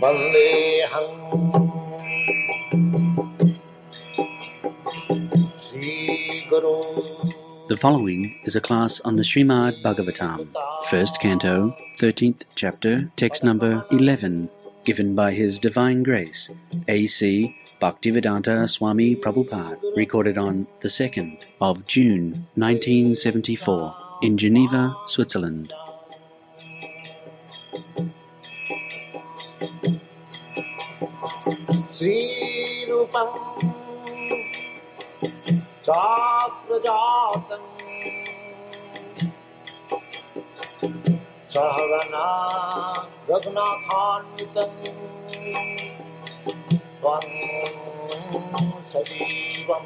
Vandeham Sri Guru. The following is a class on the Srimad Bhagavatam, first canto, 13th chapter, text number 11, given by His Divine Grace, A.C. Bhaktivedanta Swami Prabhupada, recorded on the 2nd of June 1974 in Geneva, Switzerland. Sri Rupam Chakrajatam Sahagana Raghunathanvitam Tvam Sajivam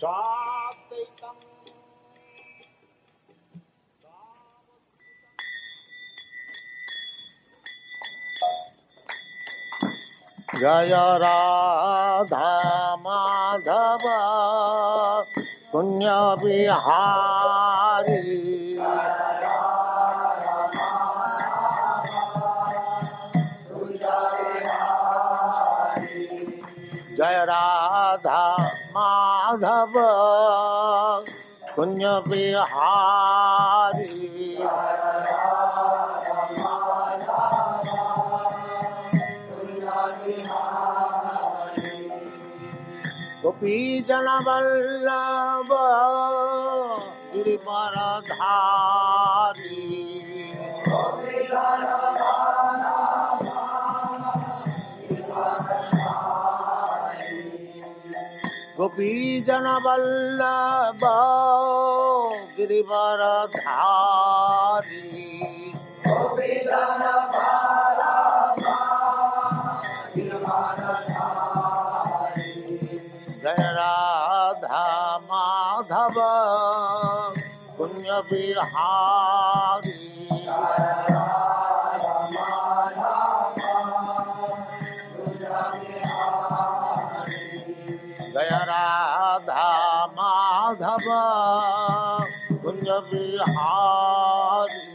Shaktitam Jaya Radha Madhava Punya Bihari Jaya Radha Madhava Punya Bihari Gopi Jana Vallabha Girivaradhari Gopi Jana Vallabha Girivaradhari Gopi Jana Vallabha Jaya Radha Madhava Punya Bihari Jaya Radha Madhava Punya Bihari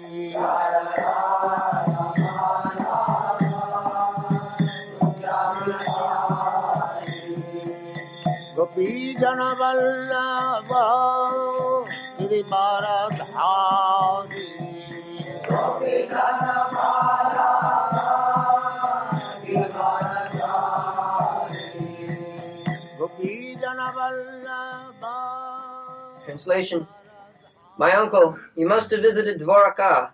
Gopi Jana Vallabha Girivaradhari Gopi Jana Vallabha Girivaradhari Gopi Jana Vallabha. Translation. My uncle, you must have visited Dwaraka.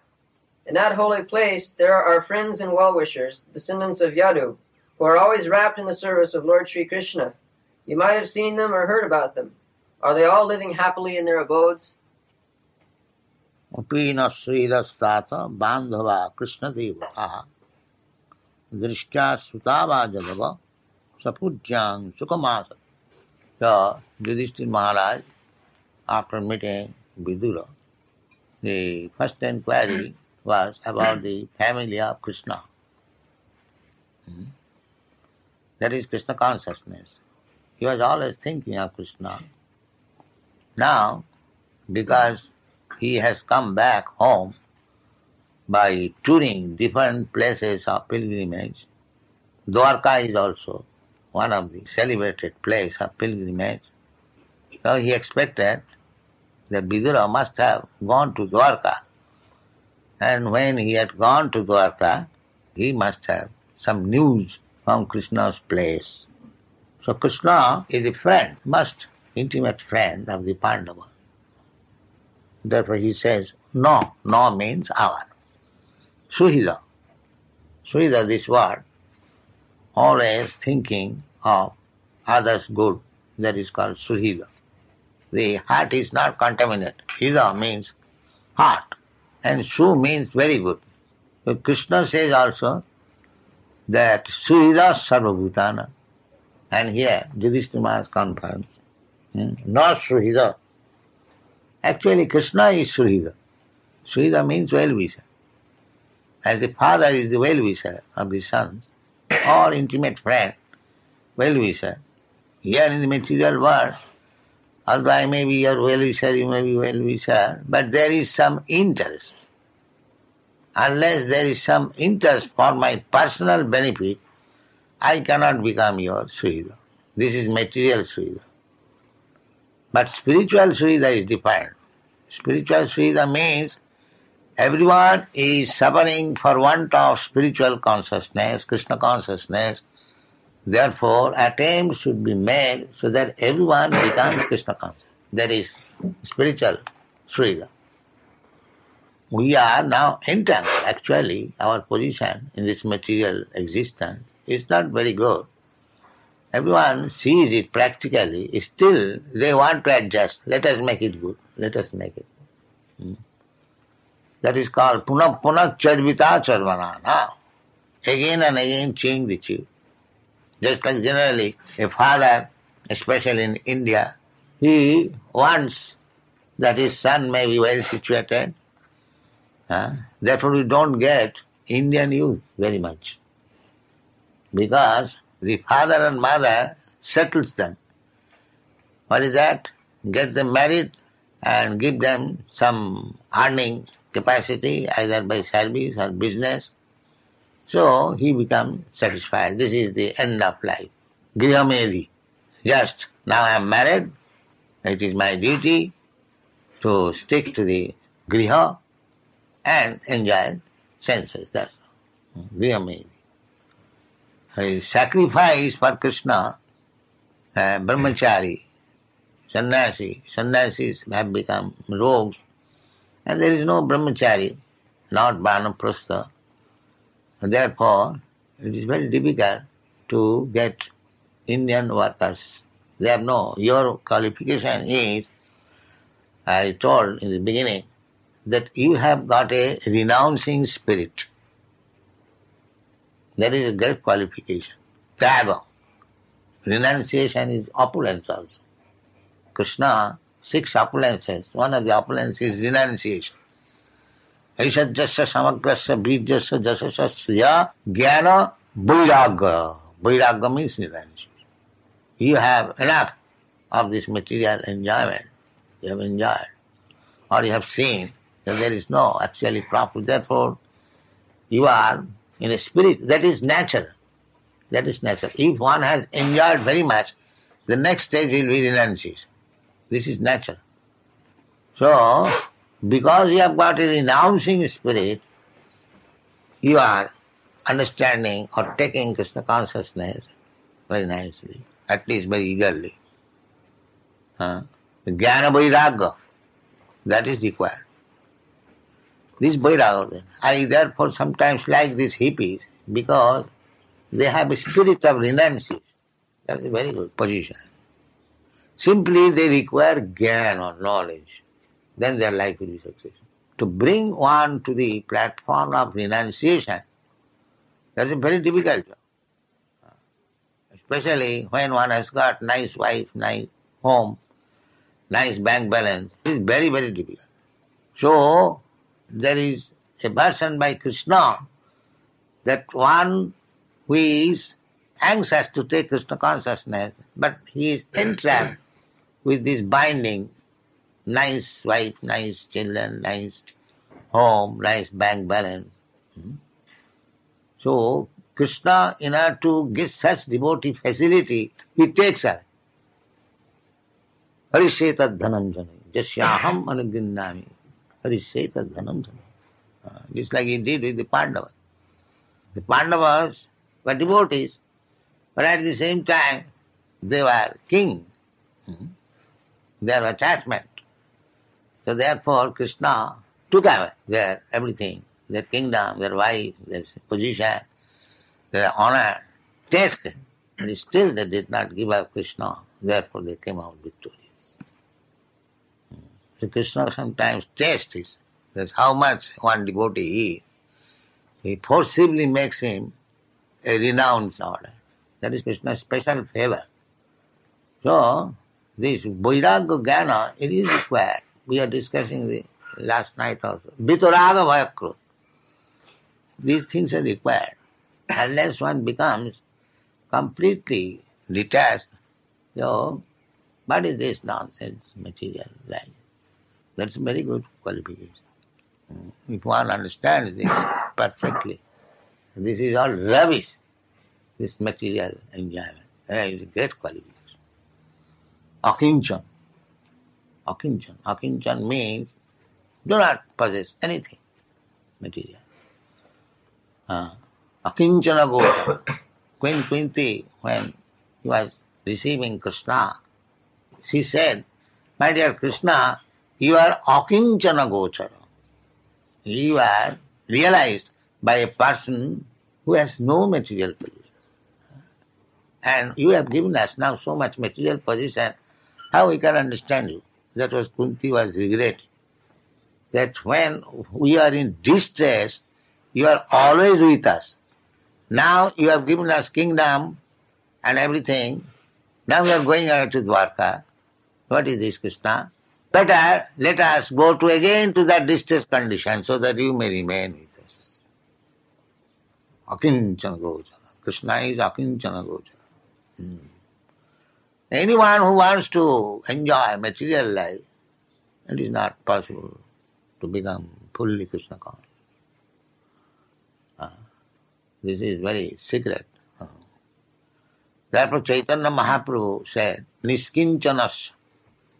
In that holy place there are our friends and well-wishers, descendants of Yadu, who are always wrapped in the service of Lord Sri Krishna. You might have seen them or heard about them. Are they all living happily in their abodes? Pina Sridastata Bandhava Krishna Deva Drishya Sutava Jadava Sapujyang Sukamasa. So, Yudhishthira Maharaj, after meeting Vidura, the first inquiry was about the family of Krishna. That is Krishna consciousness. He was always thinking of Krishna. Now, because he has come back home by touring different places of pilgrimage, Dwarka is also one of the celebrated places of pilgrimage. So he expected that Vidura must have gone to Dwarka. And when he had gone to Dwarka, he must have some news from Krishna's place. So Krishna is a friend, most intimate friend of the Pandava. Therefore he says, no, no means our. Suhida. Suhida, this word, always thinking of others' good, that is called Suhida. The heart is not contaminated. Hida means heart, and Su means very good. So Krishna says also that Suhida Sarvabhutana. And here, Yudhishthira Maharaj confirms, not Suhida. Actually, Krishna is Suhida. Suhida means well-wisher. As the father is the well-wisher of the sons, or intimate friend, well-wisher, here in the material world, Although I may be your well-wisher, you may be well-wisher, but there is some interest. Unless there is some interest for my personal benefit, I cannot become your Srila. This is material Srila. But spiritual Srila is different. Spiritual Srila means everyone is suffering for want of spiritual consciousness, Krishna consciousness. Therefore, attempts should be made so that everyone becomes Krishna conscious. That is spiritual Srila. We are now entangled. Actually, our position in this material existence is not very good. Everyone sees it practically. Still, they want to adjust. Let us make it good. Let us make it good. That is called punah chadvita charvana. Now, again and again change the tune. Just like generally a father, especially in India, he wants that his son may be well situated. Therefore we don't get Indian youth very much. Because the father and mother settles them. What is that? Get them married and give them some earning capacity either by service or business. So he becomes satisfied. This is the end of life. Grihamedi. Just now I am married. It is my duty to stick to the griha and enjoy senses. That's all. Grihamedi. Sacrifice for Krishna, brahmachari, sannyasi. Sannyasis have become rogues, and there is no brahmachari, not vanaprastha. Therefore, it is very difficult to get Indian workers. They have your qualification is, I told in the beginning, that you have got a renouncing spirit. That is a great qualification. Tyaga. Renunciation is opulence also. Krishna, 6 opulences. One of the opulences is renunciation. Aishajyasya samagrasya brijyasya jasasya jnana vairagya. Vairagya means renunciation. You have enough of this material enjoyment. You have enjoyed. Or you have seen that there is no actually profit. Therefore, you are in a spirit. That is natural. That is natural. If one has enjoyed very much, the next stage will be renunciation. This is natural. So, because you have got a renouncing spirit, you are understanding or taking Krishna consciousness very nicely, at least very eagerly. The jnana vairagya, that is required. This vairagya, I therefore sometimes like these hippies because they have a spirit of renunciation. That is a very good position. Simply they require jnana or knowledge. Then their life will be successful. To bring one to the platform of renunciation, that's a very difficult job. Especially when one has got nice wife, nice home, nice bank balance. It is very, very difficult. So, there is a version by Krishna that one who is anxious to take Krishna consciousness, but he is entrapped with this binding, nice wife, nice children, nice home, nice bank balance. So, Krishna, in order to get such devotee facility, he takes her. Harishetad dhanam jane, jasyaham anuginnami. Harishetad dhanam jane. Just like he did with the Pandavas. The Pandavas were devotees, but at the same time, they were king. Their attachment. So therefore, Krishna took away their everything, their kingdom, their wife, their position, their honor, tasted. But still they did not give up Krishna. Therefore they came out victorious. So Krishna sometimes tastes. That's how much one devotee is. He forcibly makes him a renounced order. That is Krishna's special favor. So, this vairagya jnana, it is required. We are discussing the last night also. Vitaraga bhayakrut. These things are required. Unless one becomes completely detached, so What is this nonsense, material life? That's a very good qualification. If one understands this perfectly, this is all rubbish, this material enjoyment. It's a great qualification. Akinchan. Akinchan. Akinchan means do not possess anything material. Akinchana Gocha. Queen Kunti, when he was receiving Krishna, she said, "My dear Krishna, you are Akinchana Gochara. You are realized by a person who has no material position. And you have given us now so much material position, how we can understand you?" That was Kunti was regretting. That when we are in distress, you are always with us. Now you have given us kingdom and everything. Now we are going out to Dwarka. What is this, Krishna? Better let us go to again to that distress condition so that you may remain with us. Akinchana Gochara. Krishna is Akinchana Gochara. Anyone who wants to enjoy material life, it is not possible to become fully Krishna conscious. This is very secret. Therefore Chaitanya Mahaprabhu said, Niskinchanas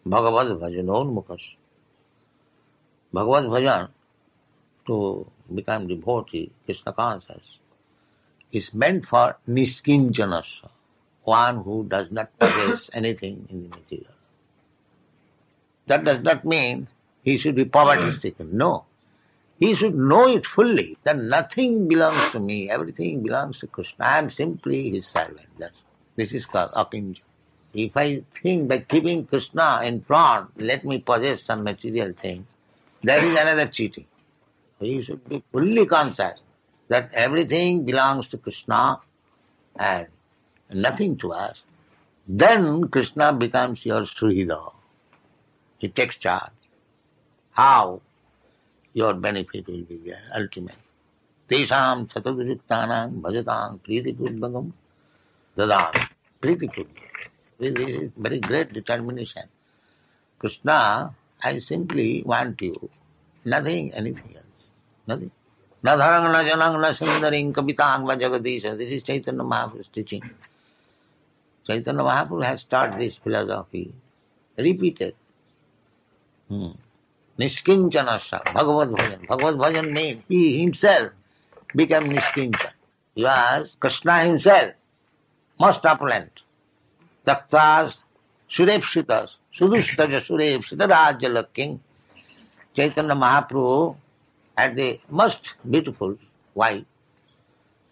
Bhagavad Bhajanonmukhas. Bhagavad Bhajan, to become devotee, Krishna conscious, is meant for Niskinchanas, one who does not possess anything in the material. That does not mean he should be poverty-stricken. No. He should know it fully, that nothing belongs to me, everything belongs to Krishna. I am simply his servant. This is called akinja. If I think by keeping Krishna in front, let me possess some material things, that is another cheating. You should be fully conscious that everything belongs to Krishna and nothing to us. Then Krishna becomes your Suhrida. He takes charge. How? Your benefit will be there, ultimately. Tesham sataduriktanam bhajatam pritipudbhagam dadam. Pritipudbhagam. This is very great determination. Krishna, I simply want you, nothing, anything else. Nothing. Na dharang, na janang, na sundaring, kabitang, va jagadisha. This is Chaitanya Mahaprabhu's teaching. Chaitanya Mahaprabhu has taught this philosophy, repeated. Niskincanasya, Bhagavad Bhajan. Bhagavad Bhajan means he himself became Niskincan. He was Krishna himself, most opulent. Taktas, Surepsitas, Sudustaja Surepsita Rajala King. Chaitanya Mahaprabhu had the most beautiful wife,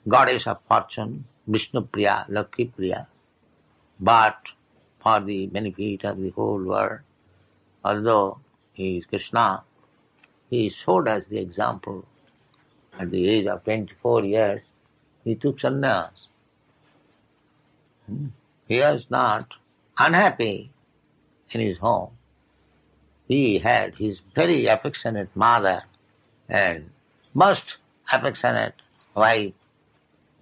goddess of fortune, Vishnu Priya, Lakshmi Priya. But for the benefit of the whole world, although he is Krishna, he showed us the example. At the age of 24 years, he took sannyas. He was not unhappy in his home. He had his very affectionate mother and most affectionate wife,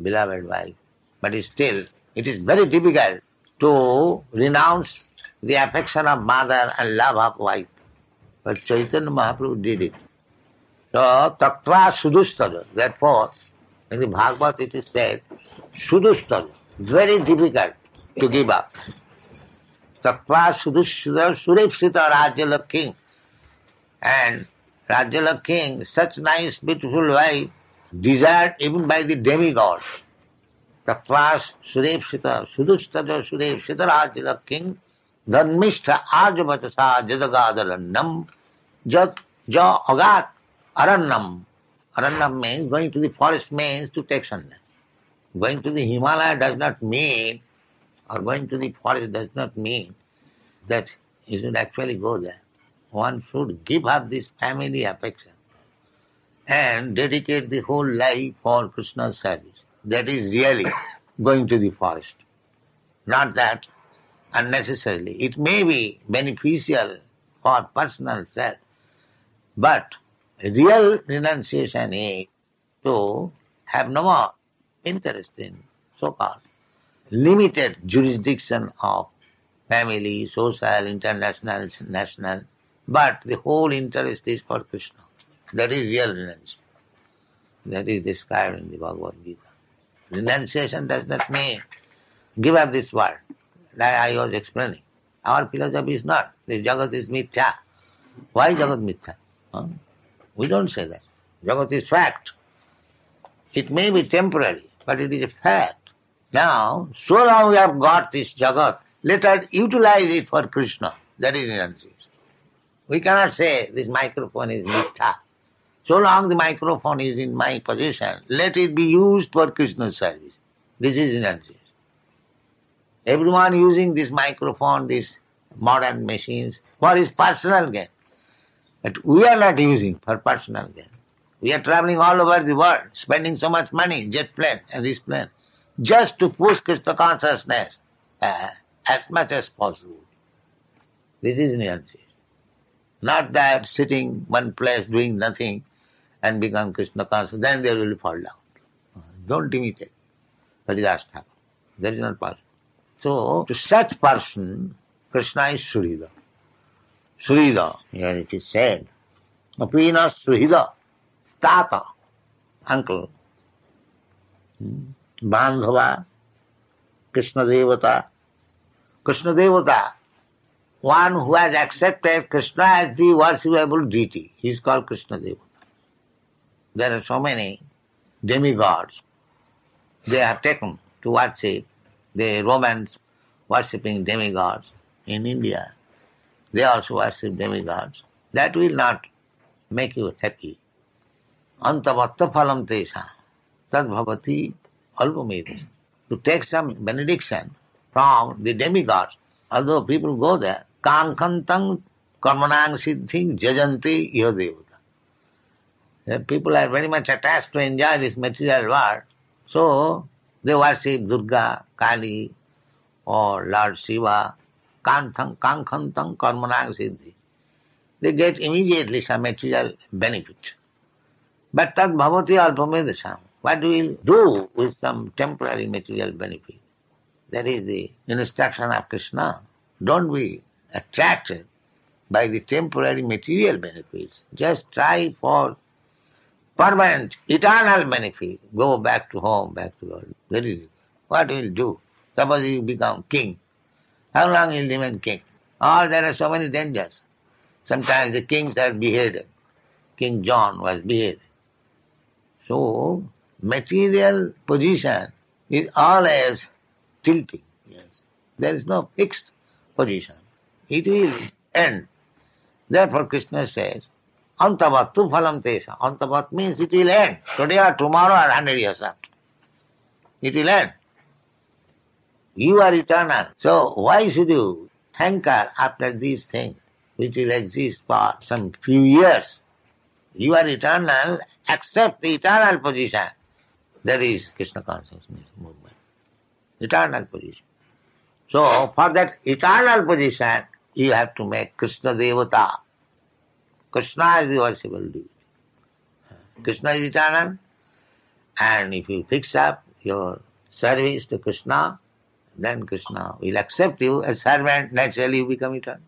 beloved wife. But still, it is very difficult to renounce the affection of mother and love of wife. But Chaitanya Mahaprabhu did it. So, tattva sudustada. Therefore, in the Bhagavad it is said, sudustada, very difficult to give up. Tattva sudustada surepsita Rajala king. And Rajala king, such nice, beautiful wife, desired even by the demigods. Tattva surepsita sudustada surepsita Rajala king. Dhanmishta arjavatasa jadagadalannam jat ja agat arannam. Arannam means going to the forest means to take sannyas. Going to the Himalaya does not mean, or going to the forest does not mean that you should actually go there. One should give up this family affection and dedicate the whole life for Krishna's service. That is really going to the forest. Not that unnecessarily. It may be beneficial for personal self, but real renunciation is to have no more interest in so-called limited jurisdiction of family, social, international, national, but the whole interest is for Krishna. That is real renunciation. That is described in the Bhagavad Gita. Renunciation does not mean give up this world. That I was explaining. Our philosophy is not. The Jagat is mithya. Why Jagat mithya? Huh? We don't say that. Jagat is fact. It may be temporary, but it is a fact. Now, so long we have got this Jagat, let us utilize it for Krishna. That is renunciation. We cannot say this microphone is mithya. So long the microphone is in my possession, let it be used for Krishna's service. This is renunciation. Everyone using this microphone, these modern machines, for his personal gain. But we are not using for personal gain. We are traveling all over the world, spending so much money, jet plane and this plane, just to push Krishna consciousness as much as possible. This is renunciation. Not that sitting one place doing nothing and become Krishna conscious, then they will fall down. Don't imitate. That is ashtaka. That is not possible. So, to such person, Krishna is Srila. Srila, here it is said, Apina Srila, Stata, uncle, Bandhava, Krishna Devata. Krishna Devata, one who has accepted Krishna as the worshipable deity, he is called Krishna Devata. There are so many demigods they have taken to worship. The Romans worshipping demigods in India, they also worship demigods. That will not make you happy. Antavatta phalam tesha tad bhavati alpamedha. To take some benediction from the demigods, although people go there, kankantang karmanang siddhing jajanti iha devata. People are very much attached to enjoy this material world, so they worship Durga, Kali, or Lord Shiva, kankantang karmanang siddhi. They get immediately some material benefit. But tad bhavati alpamedasham. What do we do with some temporary material benefit? That is the instruction of Krishna. Don't be attracted by the temporary material benefits. Just try for permanent, eternal benefit. Go back to home, back to God. That is it. What will do? Suppose you become king. How long will you remain king? Or there are so many dangers. Sometimes the kings are beheaded. King John was beheaded. So, material position is always tilting. Yes. There is no fixed position. It will end. Therefore Krishna says, Antavattu phalam tesha. Antavat means it will end. Today or tomorrow or 100 years after. It will end. You are eternal. So why should you hanker after these things which will exist for some few years? You are eternal, accept the eternal position. That is Krishna consciousness movement. Eternal position. So for that eternal position, you have to make Krishna Devata. Krishna is the worshipable deity. Krishna is eternal, and if you fix up your service to Krishna, then Krishna will accept you as servant, naturally you become eternal.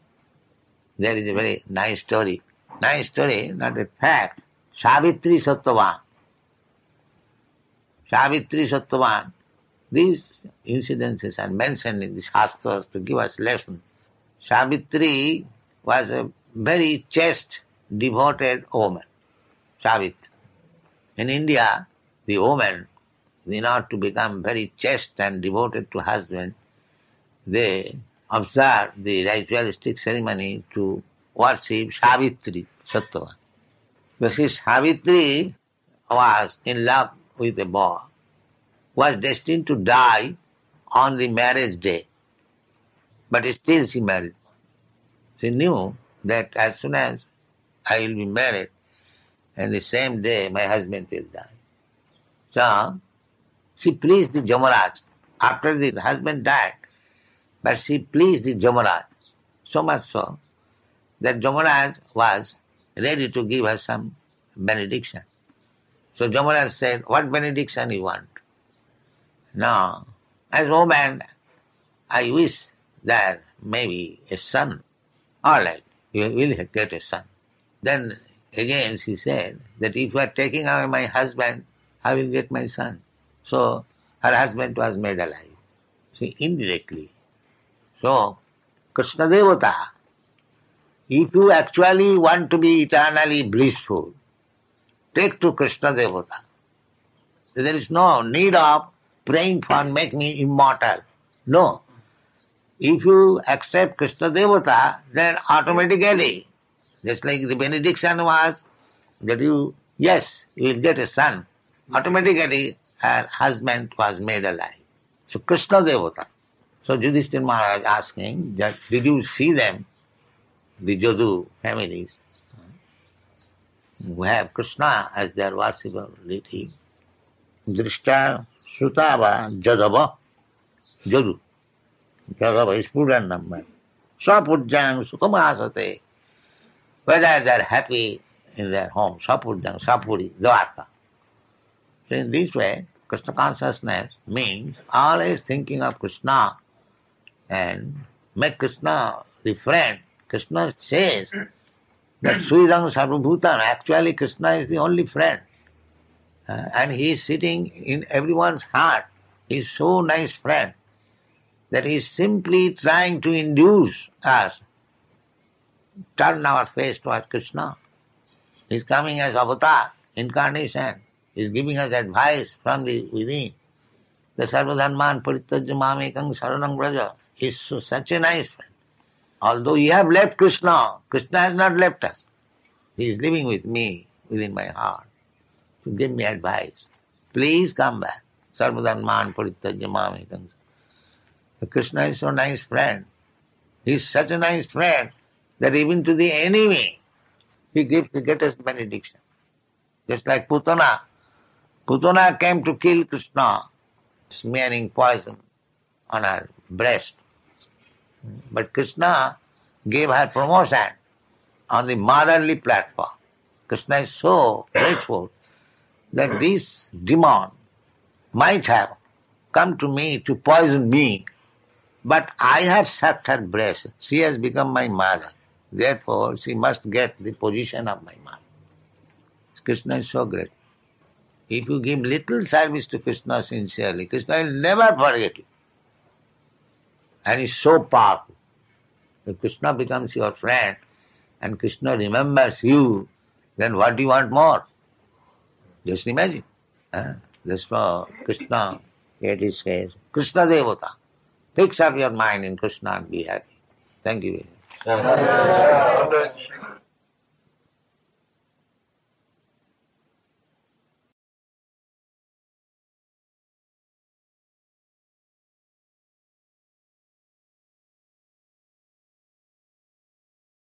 There is a very nice story. Nice story, not a fact. Savitri Sattvavan. Savitri Sattvavan. These incidences are mentioned in the Shastras to give us lesson. Savitri was a very chaste, devoted woman. Savitri. In India, the woman, in order to become very chaste and devoted to husband, they observe the ritualistic ceremony to worship Savitri Sattvavan. Because Savitri was in love with a boy, was destined to die on the marriage day. But still she married. She knew that as soon as I will be married, and the same day my husband will die. So she pleased the Jamaraj. After the husband died, but she pleased the Jamaraj. So much so that Jamaraj was ready to give her some benediction. So Jamaraj said, what benediction you want? Now, as woman, I wish that maybe a son, all right, you will get a son. Then again she said that if you are taking away my husband, I will get my son. So her husband was made alive. See, indirectly. So, Krishna Devata, if you actually want to be eternally blissful, take to Krishna Devata. There is no need of praying for make me immortal. No. If you accept Krishna Devata, then automatically, just like the benediction was, that you will get a son. Automatically, her husband was made alive. So Krishna Devata. So Yudhishthira Maharaj asking that, did you see them, the Jadu families, who have Krishna as their worshipper deity? Drishta Sutava Jadava. Jadu. Jadava is plural number. Sapujjang Sukamasate. Whether they are happy in their home, Sapujjang, Sapuri, Dwarka. So in this way, Krishna consciousness means always thinking of Krishna and make Krishna the friend. Krishna says that Sridham Sarvabhutan, actually Krishna is the only friend. And he is sitting in everyone's heart. He is so nice friend that he is simply trying to induce us, turn our face towards Krishna. He is coming as avatar, incarnation. He is giving us advice from the within. The Sarvadharman Parityajya Mamekam Saranam Braja is such a nice friend. Although you have left Krishna, Krishna has not left us. He is living with me within my heart to give me advice. Please come back. Sarvadharman Parityajya Mamekam. Krishna is so nice friend. He is such a nice friend that even to the enemy he gives the greatest benediction. Just like Putana. Putana came to kill Krishna, smearing poison on her breast. But Krishna gave her promotion on the motherly platform. Krishna is so grateful that this demon might have come to me to poison me, but I have sucked her breast. She has become my mother. Therefore, she must get the position of my mother. Krishna is so great. If you give little service to Krishna sincerely, Krishna will never forget you. And he is so powerful. If Krishna becomes your friend and Krishna remembers you, then what do you want more? Just imagine. That's why Krishna, it says, Krishna Devata. Fix up your mind in Krishna and be happy. Thank you very much.